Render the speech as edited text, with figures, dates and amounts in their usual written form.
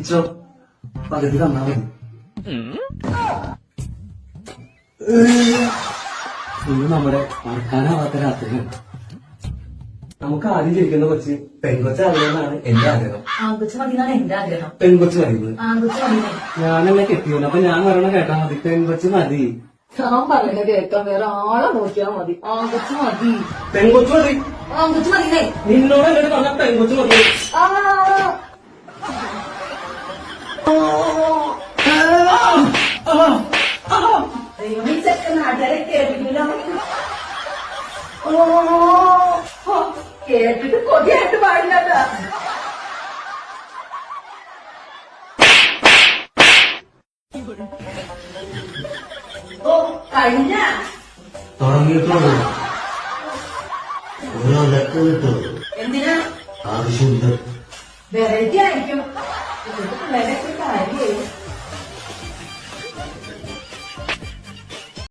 പിടിച്ചോ, പകുതി തന്നാ മതി. ഇത് നമ്മുടെ മറക്കാനാവാത്ത രാത്രിയാണ്. നമുക്ക് ആദ്യം ജനിക്കുന്ന കൊച്ച് പെൺകൊച്ചാകണമെന്നാണ് എന്റെ ആഗ്രഹം. ആൺകൊച്ചു മതിന്നാണ് എന്റെ ആഗ്രഹം. പെൺകൊച്ച് മതി. ആൺകൊച്ചു മതി. ഞാനെന്നെ കെട്ടിയോളൂ. അപ്പൊ ഞാൻ പറയണ കേട്ടാ മതി. പെൺകൊച്ച് മതി. ഞാൻ പറയുന്നത് കേൾക്കാൻ വേറെ ആളെ നോക്കിയാ മതി. ആൺകൊച്ചു മതി. പെൺകൊച്ച് മതി. ആൺകൊച്ചു മതിന്നേ. നിന്നോട് എന്നോട് പറഞ്ഞ പെൺകൊച്ച് മതി. ദൈവമേ, ചെക്കൻ നാട്ടുകാരെ കേട്ടിട്ടില്ല. കേട്ടിട്ട് കൊതിയായിട്ട് പാടില്ല. ഓ കഴിഞ്ഞ തുടങ്ങിയിട്ടുള്ളൂ. ഓരോ ലക്ക് കിട്ടും. എന്തിനാ? ആവശ്യമുണ്ട്. വെറൈറ്റി ആയിരിക്കും. പിള്ളേരെ കാര്യേ